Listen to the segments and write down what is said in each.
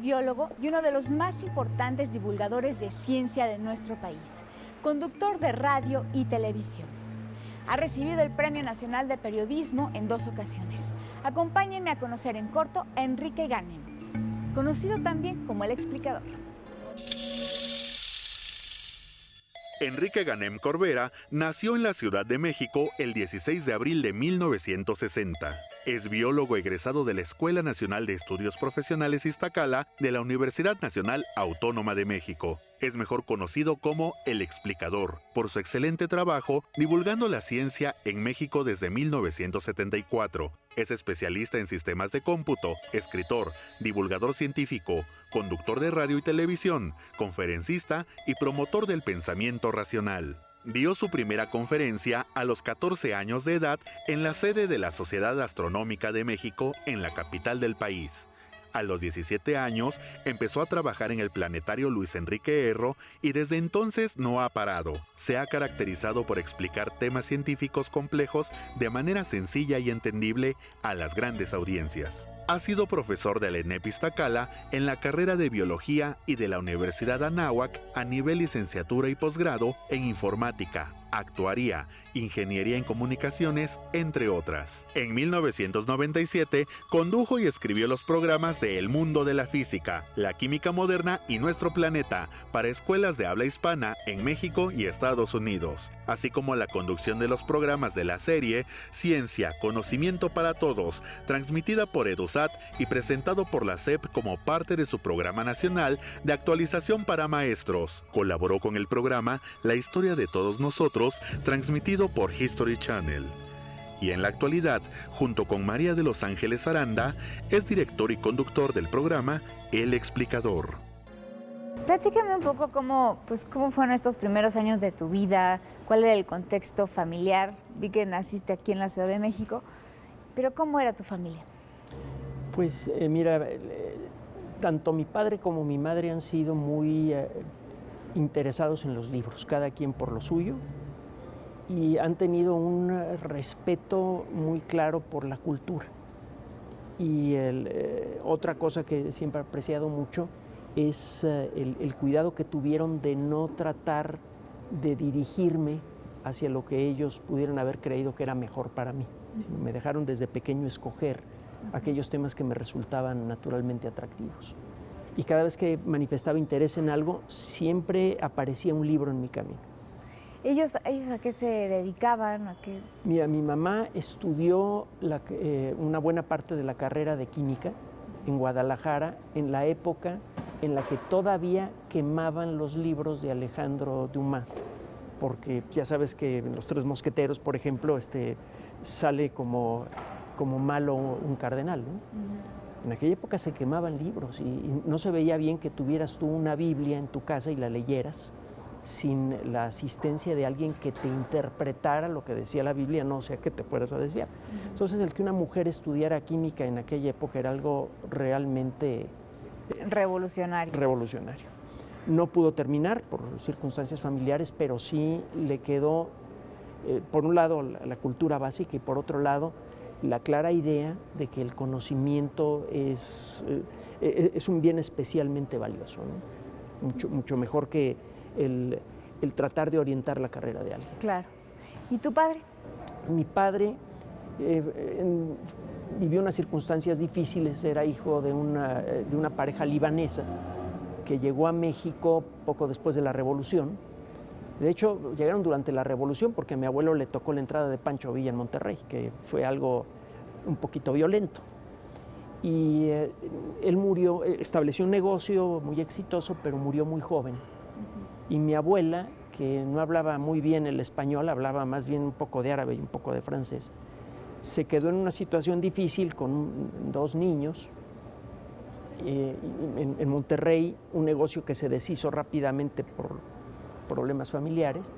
biólogo y uno de los más importantes divulgadores de ciencia de nuestro país, conductor de radio y televisión. Ha recibido el Premio Nacional de Periodismo en 2 ocasiones. Acompáñenme a conocer en corto a Enrique Ganem, conocido también como El Explicador. Enrique Ganem Corbera nació en la Ciudad de México el 16 de abril de 1960. Es biólogo egresado de la Escuela Nacional de Estudios Profesionales Iztacala de la Universidad Nacional Autónoma de México. Es mejor conocido como El Explicador por su excelente trabajo divulgando la ciencia en México desde 1974. Es especialista en sistemas de cómputo, escritor, divulgador científico, conductor de radio y televisión, conferencista y promotor del pensamiento racional. Dio su primera conferencia a los 14 años de edad en la sede de la Sociedad Astronómica de México en la capital del país. A los 17 años empezó a trabajar en el planetario Luis Enrique Erro y desde entonces no ha parado. Se ha caracterizado por explicar temas científicos complejos de manera sencilla y entendible a las grandes audiencias. Ha sido profesor de la ENEP Iztacala en la carrera de Biología y de la Universidad Anáhuac a nivel licenciatura y posgrado en Informática, Actuaría, Ingeniería en Comunicaciones, entre otras. En 1997 condujo y escribió los programas de El Mundo de la Física, La Química Moderna y Nuestro Planeta para escuelas de habla hispana en México y Estados Unidos, así como la conducción de los programas de la serie Ciencia, Conocimiento para Todos, transmitida por EduSat y presentado por la SEP como parte de su programa nacional de actualización para maestros. Colaboró con el programa La Historia de Todos Nosotros, transmitido por History Channel. Y en la actualidad, junto con María de los Ángeles Aranda, es director y conductor del programa El Explicador. Platícame un poco cómo fueron estos primeros años de tu vida, cuál era el contexto familiar. Vi que naciste aquí en la Ciudad de México, pero ¿cómo era tu familia? Pues mira, tanto mi padre como mi madre han sido muy interesados en los libros, cada quien por lo suyo, y han tenido un respeto muy claro por la cultura. Y otra cosa que siempre he apreciado mucho es el cuidado que tuvieron de no tratar de dirigirme hacia lo que ellos pudieran haber creído que era mejor para mí. Me dejaron desde pequeño escoger aquellos temas que me resultaban naturalmente atractivos. Y cada vez que manifestaba interés en algo, siempre aparecía un libro en mi camino. ¿Ellos a qué se dedicaban? Mira, mi mamá estudió una buena parte de la carrera de química en Guadalajara en la época en la que todavía quemaban los libros de Alejandro Dumas, porque ya sabes que en Los Tres Mosqueteros, por ejemplo, sale como malo un cardenal, ¿no? En aquella época se quemaban libros y no se veía bien que tuvieras tú una Biblia en tu casa y la leyeras sin la asistencia de alguien que te interpretara lo que decía la Biblia, no sea que te fueras a desviar. Entonces, el que una mujer estudiara química en aquella época era algo realmente revolucionario. No pudo terminar por circunstancias familiares, pero sí le quedó, por un lado, la cultura básica y por otro lado, la clara idea de que el conocimiento es un bien especialmente valioso, ¿no? Mucho mejor que el tratar de orientar la carrera de alguien. Claro. ¿Y tu padre? Mi padre vivió unas circunstancias difíciles, era hijo de una pareja libanesa que llegó a México poco después de la Revolución. De hecho, llegaron durante la Revolución porque a mi abuelo le tocó la entrada de Pancho Villa en Monterrey, que fue algo un poquito violento. Y él murió, estableció un negocio muy exitoso, pero murió muy joven. Y mi abuela, que no hablaba muy bien el español, hablaba más bien un poco de árabe y un poco de francés, se quedó en una situación difícil con 2 niños. En Monterrey, un negocio que se deshizo rápidamente por problemas familiares,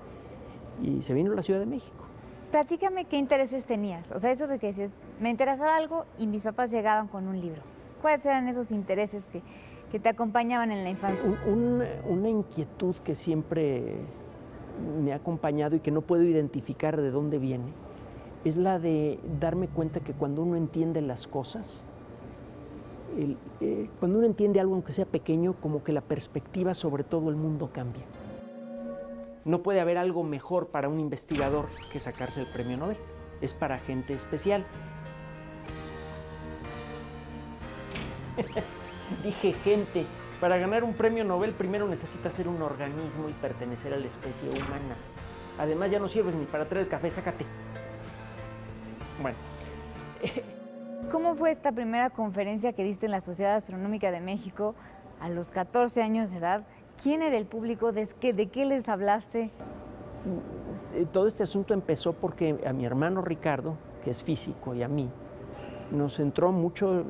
y se vino a la Ciudad de México. Platícame qué intereses tenías. O sea, eso de que dices, me interesaba algo y mis papás llegaban con un libro. ¿Cuáles eran esos intereses que te acompañaban en la infancia? Una inquietud que siempre me ha acompañado y que no puedo identificar de dónde viene, es la de darme cuenta que cuando uno entiende las cosas, cuando uno entiende algo, aunque sea pequeño, como que la perspectiva sobre todo el mundo cambia. No puede haber algo mejor para un investigador que sacarse el premio Nobel. Es para gente especial. Dije gente. Para ganar un premio Nobel primero necesitas ser un organismo y pertenecer a la especie humana. Además ya no sirves ni para traer el café, sácate. Bueno. ¿Cómo fue esta primera conferencia que diste en la Sociedad Astronómica de México a los 14 años de edad? ¿Quién era el público? ¿De qué les hablaste? Todo este asunto empezó porque a mi hermano Ricardo, que es físico, y a mí, nos entró mucho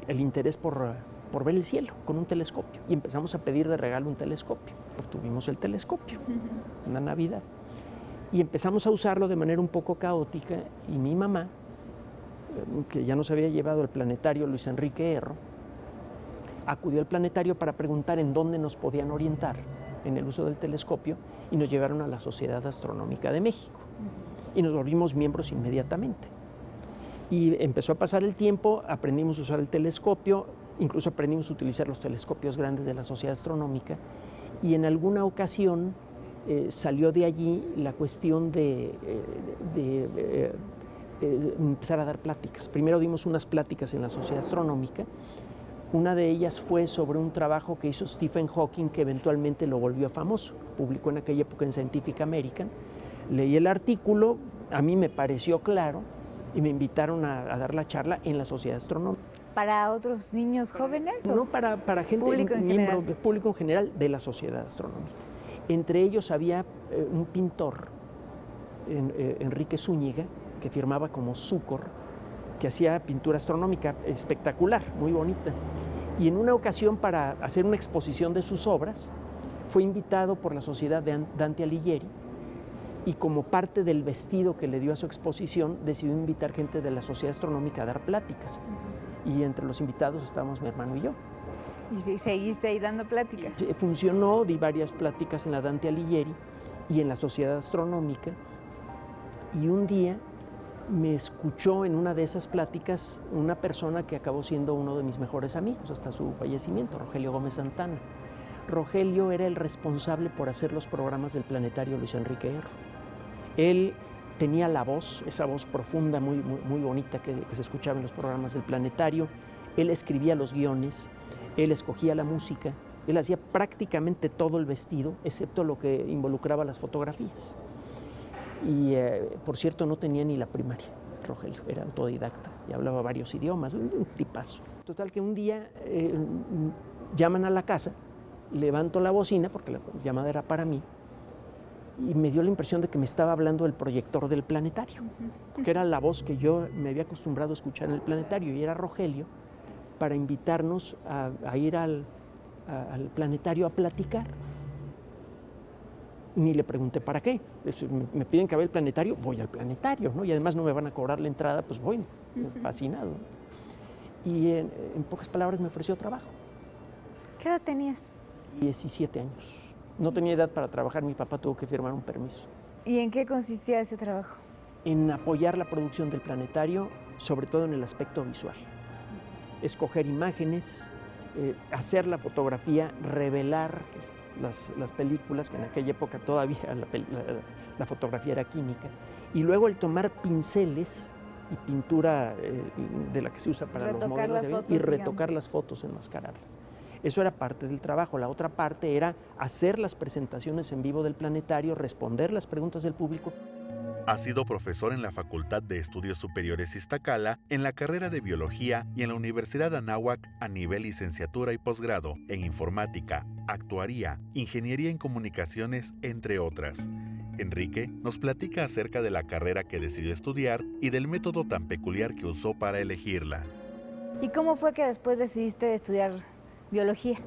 el interés por ver el cielo con un telescopio. Y empezamos a pedir de regalo un telescopio. Obtuvimos el telescopio, una Navidad. Y empezamos a usarlo de manera un poco caótica, y mi mamá, que ya nos había llevado al planetario Luis Enrique Erro, acudió al planetario para preguntar en dónde nos podían orientar en el uso del telescopio, y nos llevaron a la Sociedad Astronómica de México. Y nos volvimos miembros inmediatamente. Y empezó a pasar el tiempo, aprendimos a usar el telescopio, incluso aprendimos a utilizar los telescopios grandes de la Sociedad Astronómica, y en alguna ocasión salió de allí la cuestión de empezar a dar pláticas. Primero dimos unas pláticas en la Sociedad Astronómica. Una de ellas fue sobre un trabajo que hizo Stephen Hawking, que eventualmente lo volvió famoso. Publicó en aquella época en Scientific American. Leí el artículo, a mí me pareció claro, y me invitaron a dar la charla en la Sociedad Astronómica. ¿Para otros niños jóvenes? No, para gente, público en general de la Sociedad Astronómica. Entre ellos había un pintor, Enrique Zúñiga, que firmaba como Zúcor, que hacía pintura astronómica espectacular, muy bonita. Y en una ocasión, para hacer una exposición de sus obras, fue invitado por la Sociedad de Dante Alighieri, y como parte del vestido que le dio a su exposición, decidió invitar gente de la Sociedad Astronómica a dar pláticas. Y entre los invitados estábamos mi hermano y yo. ¿Y seguiste ahí dando pláticas? Sí, funcionó, di varias pláticas en la Dante Alighieri y en la Sociedad Astronómica. Y un día me escuchó en una de esas pláticas una persona que acabó siendo uno de mis mejores amigos hasta su fallecimiento, Rogelio Gómez Santana. Rogelio era el responsable por hacer los programas del planetario Luis Enrique Erro. Él tenía la voz, esa voz profunda, muy bonita que se escuchaba en los programas del planetario. Él escribía los guiones, él escogía la música, él hacía prácticamente todo el vestido, excepto lo que involucraba las fotografías. Y, por cierto, no tenía ni la primaria, Rogelio, era autodidacta y hablaba varios idiomas, un tipazo. Total que un día llaman a la casa, levanto la bocina, porque la llamada era para mí, y me dio la impresión de que me estaba hablando el proyector del planetario, porque era la voz que yo me había acostumbrado a escuchar en el planetario, y era Rogelio, para invitarnos a ir al planetario a platicar. Ni le pregunté para qué. Me piden que vaya al planetario, voy al planetario, ¿no? Y además no me van a cobrar la entrada, pues voy, fascinado. Y en pocas palabras me ofreció trabajo. ¿Qué edad tenías? 17 años. No tenía edad para trabajar, mi papá tuvo que firmar un permiso. ¿Y en qué consistía ese trabajo? En apoyar la producción del planetario, sobre todo en el aspecto visual. Escoger imágenes, hacer la fotografía, revelar las películas, que en aquella época todavía la fotografía era química, y luego el tomar pinceles y pintura de la que se usa para los modelos de avión, y retocar las fotos, enmascararlas. Eso era parte del trabajo. La otra parte era hacer las presentaciones en vivo del planetario, responder las preguntas del público. Ha sido profesor en la Facultad de Estudios Superiores Iztacala, en la carrera de Biología y en la Universidad Anáhuac a nivel licenciatura y posgrado en Informática, Actuaría, Ingeniería en Comunicaciones, entre otras. Enrique nos platica acerca de la carrera que decidió estudiar y del método tan peculiar que usó para elegirla. ¿Y cómo fue que después decidiste estudiar biología?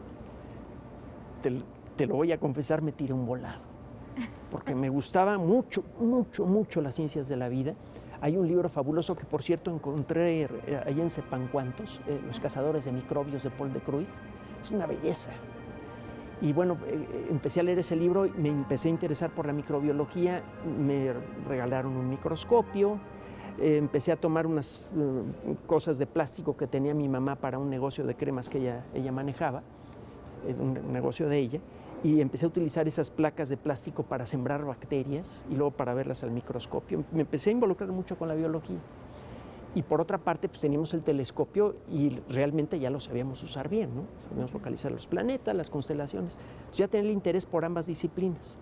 Te lo voy a confesar, me tiré un volado, porque me gustaba mucho las ciencias de la vida. Hay un libro fabuloso que, por cierto, encontré ahí en Sepancuantos, Los cazadores de microbios, de Paul de Cruyff. Es una belleza. Y bueno, empecé a leer ese libro y me empecé a interesar por la microbiología. Me regalaron un microscopio, empecé a tomar unas cosas de plástico que tenía mi mamá para un negocio de cremas que ella manejaba, un negocio de ella, y empecé a utilizar esas placas de plástico para sembrar bacterias y luego para verlas al microscopio. Me empecé a involucrar mucho con la biología. Y por otra parte, pues teníamos el telescopio y realmente ya lo sabíamos usar bien, ¿no? Sabíamos localizar los planetas, las constelaciones. Entonces ya tenía el interés por ambas disciplinas.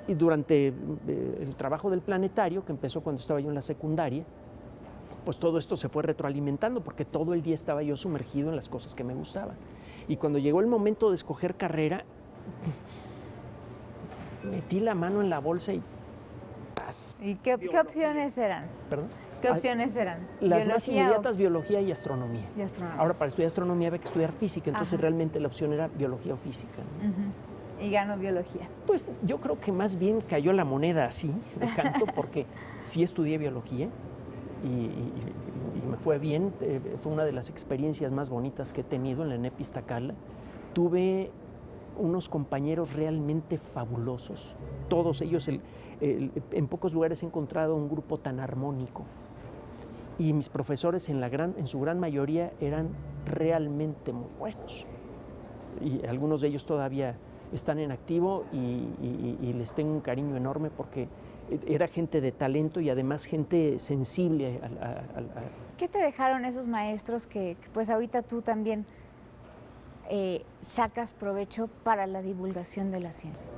Y durante el trabajo del planetario, que empezó cuando estaba yo en la secundaria, pues todo esto se fue retroalimentando porque todo el día estaba yo sumergido en las cosas que me gustaban. Y cuando llegó el momento de escoger carrera, metí la mano en la bolsa y ¡paz! ¿Y qué opciones eran? ¿Perdón? ¿Qué opciones eran? Las más inmediatas, biología y astronomía. Y astronomía. Ahora, para estudiar astronomía había que estudiar física, entonces realmente la opción era biología o física, ¿no? Y ganó biología. Pues yo creo que más bien cayó la moneda así, de canto, porque sí estudié biología y me fue bien. Fue una de las experiencias más bonitas que he tenido en la ENEP Iztacala. Tuve unos compañeros realmente fabulosos, todos ellos. En pocos lugares he encontrado un grupo tan armónico. Y mis profesores en su gran mayoría eran realmente muy buenos. Y algunos de ellos todavía están en activo y les tengo un cariño enorme porque era gente de talento y además gente sensible. ¿Qué te dejaron esos maestros que pues ahorita tú también sacas provecho para la divulgación de la ciencia?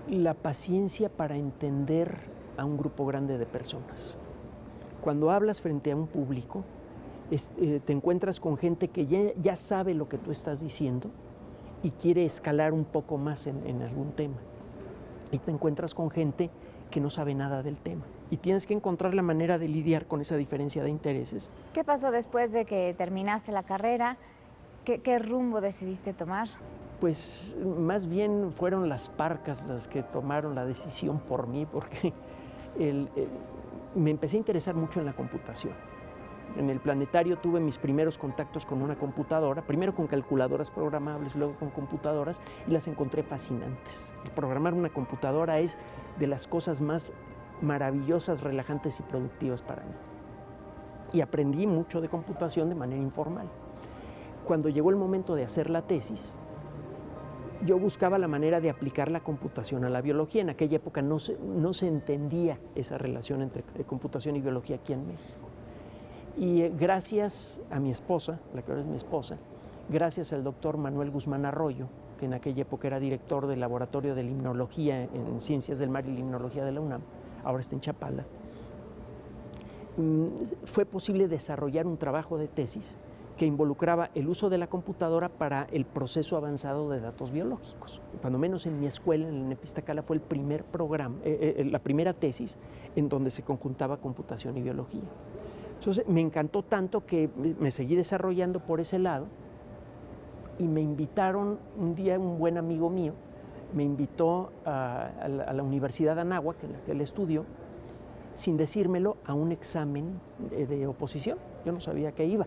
La paciencia para entender a un grupo grande de personas. Cuando hablas frente a un público, te encuentras con gente que ya sabe lo que tú estás diciendo y quiere escalar un poco más en algún tema. Y te encuentras con gente que no sabe nada del tema. Y tienes que encontrar la manera de lidiar con esa diferencia de intereses. ¿Qué pasó después de que terminaste la carrera? ¿Qué rumbo decidiste tomar? Pues más bien fueron las parcas las que tomaron la decisión por mí, porque me empecé a interesar mucho en la computación. En el planetario tuve mis primeros contactos con una computadora, primero con calculadoras programables, luego con computadoras, y las encontré fascinantes. Programar una computadora es de las cosas más maravillosas, relajantes y productivas para mí. Y aprendí mucho de computación de manera informal. Cuando llegó el momento de hacer la tesis, yo buscaba la manera de aplicar la computación a la biología. En aquella época no se entendía esa relación entre computación y biología aquí en México. Y gracias a mi esposa, la que ahora es mi esposa, gracias al doctor Manuel Guzmán Arroyo, que en aquella época era director del Laboratorio de Limnología en Ciencias del Mar y Limnología de la UNAM, ahora está en Chapala, fue posible desarrollar un trabajo de tesis que involucraba el uso de la computadora para el proceso avanzado de datos biológicos. Cuando menos en mi escuela, en la ENEP Iztacala, fue el primer programa, la primera tesis en donde se conjuntaba computación y biología. Entonces me encantó tanto que me seguí desarrollando por ese lado y me invitaron un día, un buen amigo mío, me invitó a la Universidad de Anáhuac, en la que él estudió, sin decírmelo, a un examen de oposición. Yo no sabía que iba.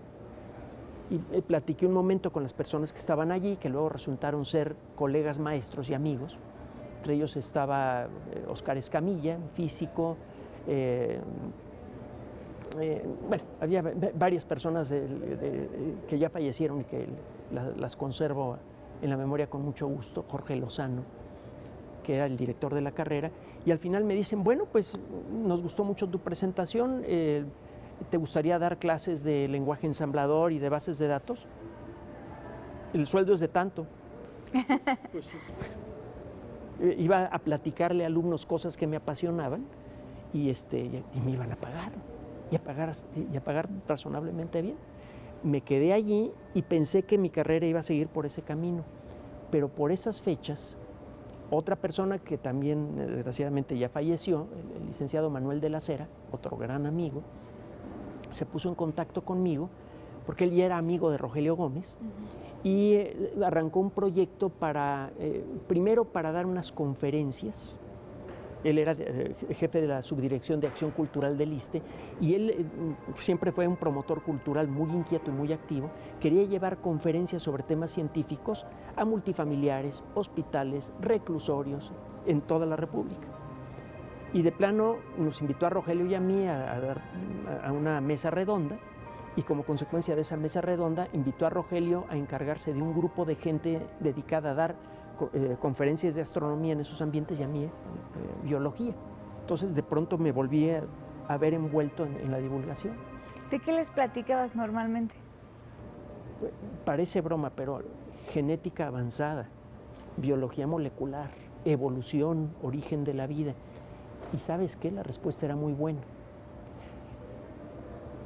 Y platiqué un momento con las personas que estaban allí, que luego resultaron ser colegas maestros y amigos. Entre ellos estaba Oscar Escamilla, un físico. Bueno, había varias personas que ya fallecieron y que las conservo en la memoria con mucho gusto. Jorge Lozano, que era el director de la carrera. Y al final me dicen, bueno, pues nos gustó mucho tu presentación. ¿Te gustaría dar clases de lenguaje ensamblador y de bases de datos? El sueldo es de tanto. Pues, iba a platicarle a alumnos cosas que me apasionaban y me iban a pagar, y a pagar razonablemente bien. Me quedé allí y pensé que mi carrera iba a seguir por ese camino, pero por esas fechas, otra persona que también desgraciadamente ya falleció, el licenciado Manuel de la Cera, otro gran amigo, se puso en contacto conmigo porque él ya era amigo de Rogelio Gómez y arrancó un proyecto primero para dar unas conferencias. Él era jefe de la Subdirección de Acción Cultural del ISSSTE y él siempre fue un promotor cultural muy inquieto y muy activo. Quería llevar conferencias sobre temas científicos a multifamiliares, hospitales, reclusorios en toda la República. Y de plano nos invitó a Rogelio y a mí a una mesa redonda, y como consecuencia de esa mesa redonda invitó a Rogelio a encargarse de un grupo de gente dedicada a dar conferencias de astronomía en esos ambientes y a mí biología. Entonces de pronto me volví a ver envuelto en la divulgación. ¿De qué les platicabas normalmente? Parece broma, pero genética avanzada, biología molecular, evolución, origen de la vida. ¿Y sabes qué? La respuesta era muy buena.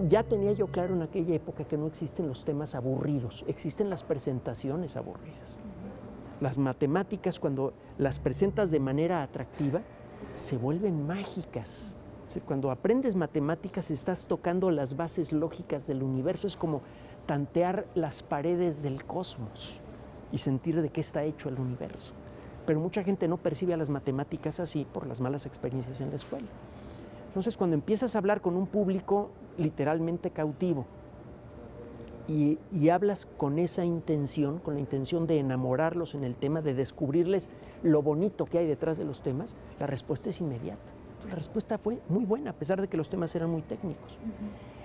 Ya tenía yo claro en aquella época que no existen los temas aburridos, existen las presentaciones aburridas. Las matemáticas, cuando las presentas de manera atractiva, se vuelven mágicas. O sea, cuando aprendes matemáticas estás tocando las bases lógicas del universo, es como tantear las paredes del cosmos y sentir de qué está hecho el universo. Pero mucha gente no percibe a las matemáticas así por las malas experiencias en la escuela. Entonces, cuando empiezas a hablar con un público literalmente cautivo y hablas con esa intención, con la intención de enamorarlos en el tema, de descubrirles lo bonito que hay detrás de los temas, la respuesta es inmediata. La respuesta fue muy buena, a pesar de que los temas eran muy técnicos.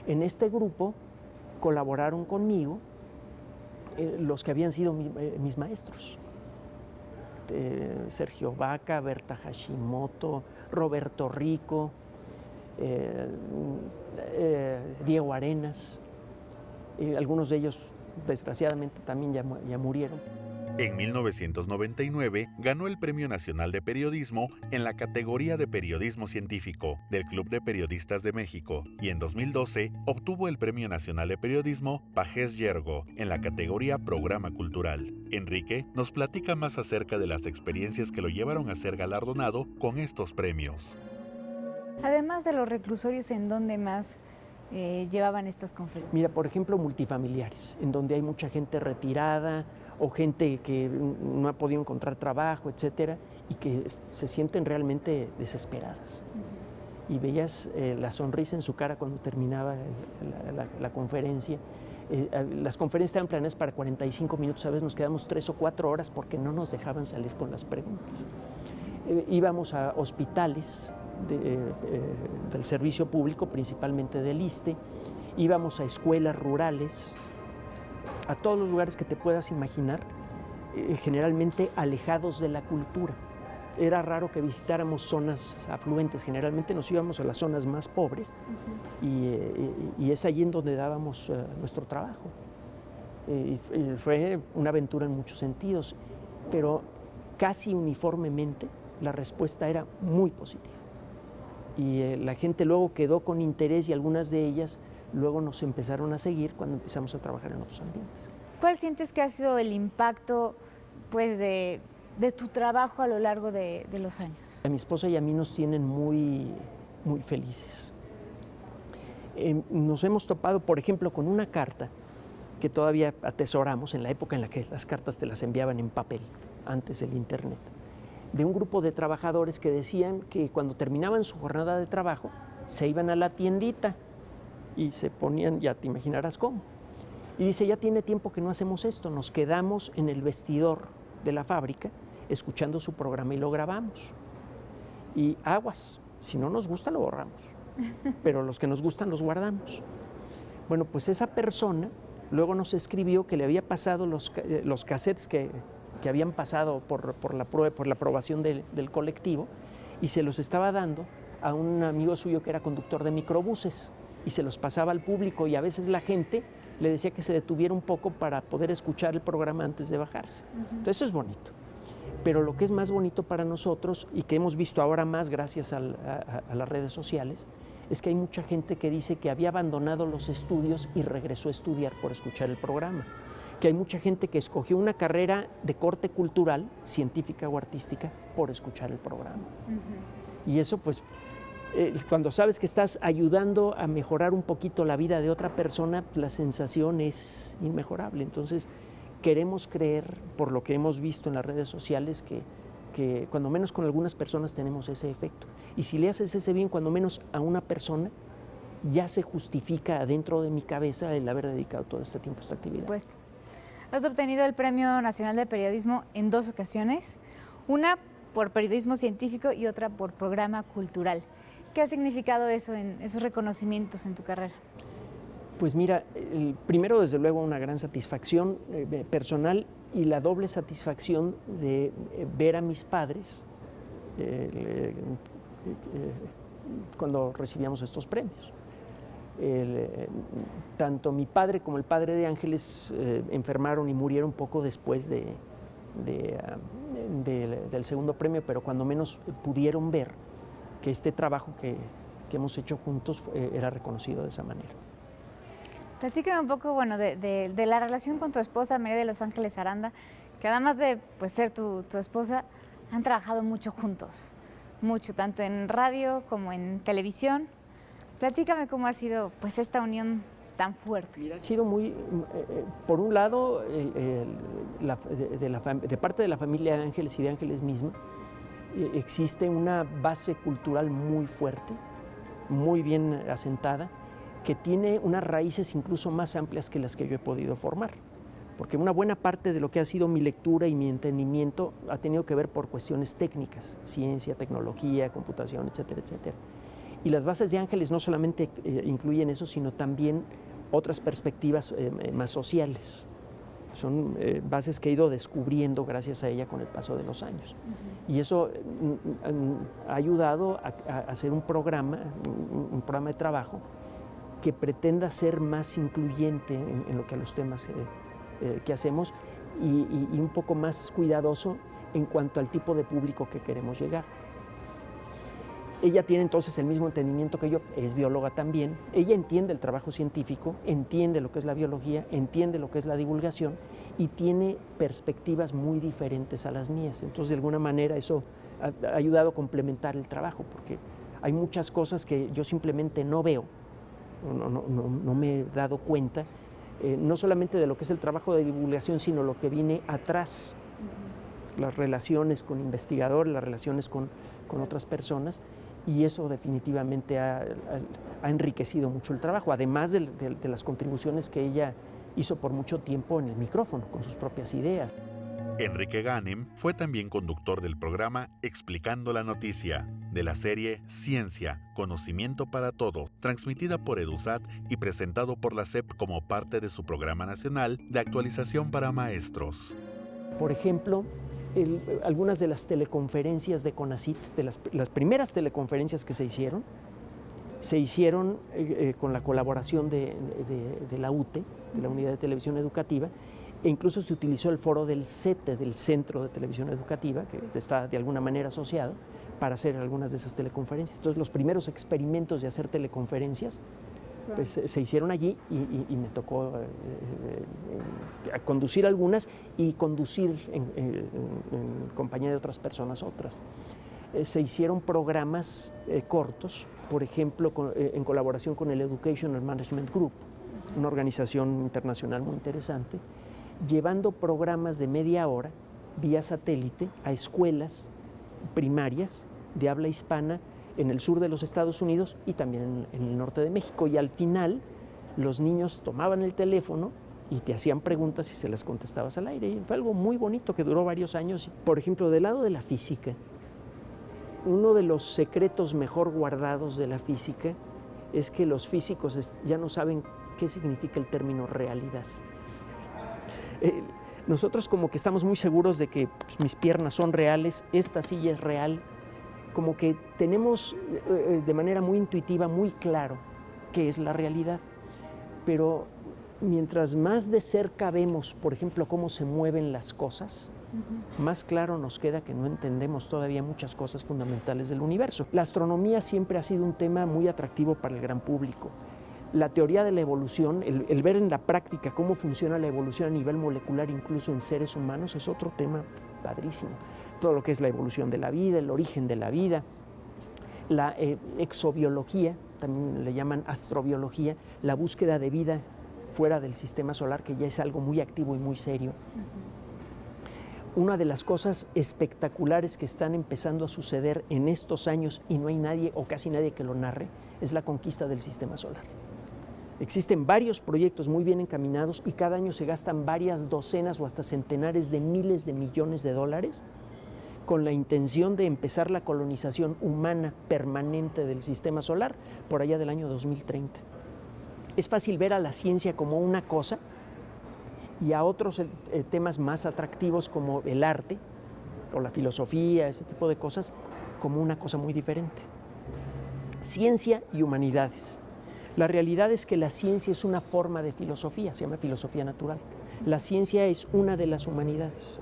En este grupo colaboraron conmigo los que habían sido mis maestros. Sergio Vaca, Berta Hashimoto, Roberto Rico, Diego Arenas, algunos de ellos desgraciadamente también ya murieron. En 1999 ganó el Premio Nacional de Periodismo en la categoría de Periodismo Científico del Club de Periodistas de México y en 2012 obtuvo el Premio Nacional de Periodismo Pagés Yergo en la categoría Programa Cultural. Enrique nos platica más acerca de las experiencias que lo llevaron a ser galardonado con estos premios. Además de los reclusorios, ¿en dónde más llevaban estas conferencias? Mira, por ejemplo, multifamiliares, en donde hay mucha gente retirada o gente que no ha podido encontrar trabajo, etcétera, y que se sienten realmente desesperadas. Y veías la sonrisa en su cara cuando terminaba la conferencia. Las conferencias estaban planeadas para 45 minutos, a veces nos quedamos 3 o 4 horas porque no nos dejaban salir con las preguntas. Íbamos a hospitales del servicio público, principalmente del ISSSTE, íbamos a escuelas rurales, a todos los lugares que te puedas imaginar, generalmente alejados de la cultura. Era raro que visitáramos zonas afluentes, generalmente nos íbamos a las zonas más pobres y es allí en donde dábamos nuestro trabajo. Fue una aventura en muchos sentidos, pero casi uniformemente la respuesta era muy positiva. Y la gente luego quedó con interés y algunas de ellas luego nos empezaron a seguir cuando empezamos a trabajar en otros ambientes. ¿Cuál sientes que ha sido el impacto pues, de tu trabajo a lo largo de los años? A mi esposa y a mí nos tienen muy felices. Nos hemos topado, por ejemplo, con una carta que todavía atesoramos en la época en la que las cartas te las enviaban en papel, antes del internet, de un grupo de trabajadores que decían que cuando terminaban su jornada de trabajo se iban a la tiendita y se ponían, ya te imaginarás cómo. Y dice, ya tiene tiempo que no hacemos esto, nos quedamos en el vestidor de la fábrica escuchando su programa y lo grabamos. Y aguas, si no nos gusta lo borramos, pero los que nos gustan los guardamos. Bueno, pues esa persona luego nos escribió que le había pasado los cassettes que habían pasado por la aprobación del colectivo y se los estaba dando a un amigo suyo que era conductor de microbuses y se los pasaba al público y a veces la gente le decía que se detuviera un poco para poder escuchar el programa antes de bajarse. Entonces eso es bonito. Pero lo que es más bonito para nosotros y que hemos visto ahora más gracias a las redes sociales es que hay mucha gente que dice que había abandonado los estudios y regresó a estudiar por escuchar el programa. Que hay mucha gente que escogió una carrera de corte cultural, científica o artística, por escuchar el programa. Y eso, pues, cuando sabes que estás ayudando a mejorar un poquito la vida de otra persona, la sensación es inmejorable. Entonces, queremos creer, por lo que hemos visto en las redes sociales, que cuando menos con algunas personas tenemos ese efecto. Y si le haces ese bien, cuando menos a una persona, ya se justifica dentro de mi cabeza el haber dedicado todo este tiempo a esta actividad. Pues, has obtenido el Premio Nacional de Periodismo en 2 ocasiones, una por periodismo científico y otra por programa cultural. ¿Qué ha significado eso en esos reconocimientos en tu carrera? Pues mira, primero desde luego una gran satisfacción personal y la doble satisfacción de ver a mis padres cuando recibíamos estos premios. Tanto mi padre como el padre de Ángeles enfermaron y murieron poco después del segundo premio, pero cuando menos pudieron ver que este trabajo que hemos hecho juntos era reconocido de esa manera. Platícame un poco, bueno, de la relación con tu esposa, María de los Ángeles Aranda, que además de pues, ser tu esposa, han trabajado mucho juntos, mucho, tanto en radio como en televisión. Platícame cómo ha sido pues, esta unión tan fuerte. Mira, ha sido muy, por un lado, de parte de la familia de Ángeles y de Ángeles misma, existe una base cultural muy fuerte, muy bien asentada, que tiene unas raíces incluso más amplias que las que yo he podido formar. Porque una buena parte de lo que ha sido mi lectura y mi entendimiento ha tenido que ver por cuestiones técnicas, ciencia, tecnología, computación, etcétera, etcétera. Y las bases de Ángeles no solamente incluyen eso, sino también otras perspectivas más sociales. Son bases que he ido descubriendo gracias a ella con el paso de los años. Y eso ha ayudado a hacer un programa de trabajo que pretenda ser más incluyente en lo que a los temas que hacemos y un poco más cuidadoso en cuanto al tipo de público que queremos llegar. Ella tiene entonces el mismo entendimiento que yo, es bióloga también, ella entiende el trabajo científico, entiende lo que es la biología, entiende lo que es la divulgación y tiene perspectivas muy diferentes a las mías. Entonces, de alguna manera, eso ha ayudado a complementar el trabajo, porque hay muchas cosas que yo simplemente no veo, no me he dado cuenta, no solamente de lo que es el trabajo de divulgación, sino lo que viene atrás, las relaciones con investigadores, las relaciones con otras personas, y eso definitivamente ha enriquecido mucho el trabajo, además de las contribuciones que ella hizo por mucho tiempo en el micrófono, con sus propias ideas. Enrique Ganem fue también conductor del programa Explicando la Noticia, de la serie Ciencia, Conocimiento para Todos, transmitida por EduSat y presentado por la SEP como parte de su programa nacional de actualización para maestros. Por ejemplo, algunas de las teleconferencias de CONACYT, de las primeras teleconferencias que se hicieron con la colaboración de la UTE, de la Unidad de Televisión Educativa, e incluso se utilizó el foro del CETE, del Centro de Televisión Educativa, que está de alguna manera asociado, para hacer algunas de esas teleconferencias. Entonces, los primeros experimentos de hacer teleconferencias pues, se hicieron allí y me tocó conducir algunas y conducir en compañía de otras personas otras. Se hicieron programas cortos, por ejemplo, en colaboración con el Educational Management Group, una organización internacional muy interesante, llevando programas de media hora vía satélite a escuelas primarias de habla hispana en el sur de los Estados Unidos y también en el norte de México. Y al final los niños tomaban el teléfono y te hacían preguntas y se las contestabas al aire. Y fue algo muy bonito que duró varios años. Por ejemplo, del lado de la física, uno de los secretos mejor guardados de la física es que los físicos ya no saben qué significa el término realidad. Nosotros como que estamos muy seguros de que pues, mis piernas son reales, esta silla es real, como que tenemos de manera muy intuitiva, muy claro qué es la realidad, pero mientras más de cerca vemos, por ejemplo, cómo se mueven las cosas, más claro nos queda que no entendemos todavía muchas cosas fundamentales del universo. La astronomía siempre ha sido un tema muy atractivo para el gran público. La teoría de la evolución, el ver en la práctica cómo funciona la evolución a nivel molecular, incluso en seres humanos, es otro tema padrísimo. Todo lo que es la evolución de la vida, el origen de la vida, la exobiología, también le llaman astrobiología, la búsqueda de vida fuera del sistema solar, que ya es algo muy activo y muy serio. Una de las cosas espectaculares que están empezando a suceder en estos años, y no hay nadie o casi nadie que lo narre, es la conquista del sistema solar. Existen varios proyectos muy bien encaminados y cada año se gastan varias docenas o hasta centenares de miles de millones de dólares con la intención de empezar la colonización humana permanente del sistema solar por allá del año 2030. Es fácil ver a la ciencia como una cosa y a otros temas más atractivos como el arte o la filosofía, ese tipo de cosas, como una cosa muy diferente. Ciencia y humanidades. La realidad es que la ciencia es una forma de filosofía, se llama filosofía natural. La ciencia es una de las humanidades.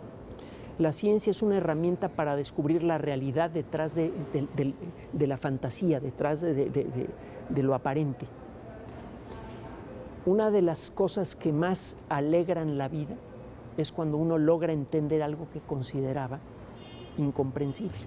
La ciencia es una herramienta para descubrir la realidad detrás de la fantasía, detrás de lo aparente. Una de las cosas que más alegran la vida es cuando uno logra entender algo que consideraba incomprensible.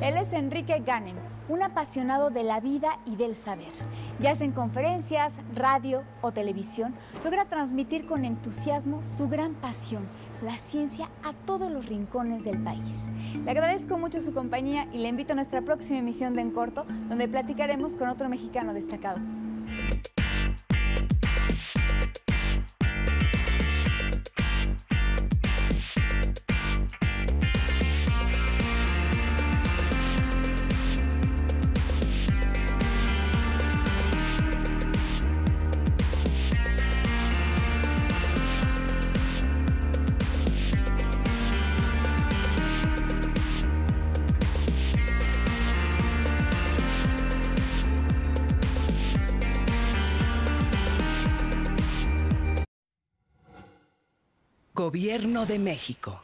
Él es Enrique Ganem, un apasionado de la vida y del saber. Ya sea en conferencias, radio o televisión, logra transmitir con entusiasmo su gran pasión, la ciencia, a todos los rincones del país. Le agradezco mucho su compañía y le invito a nuestra próxima emisión de En Corto, donde platicaremos con otro mexicano destacado. Gobierno de México.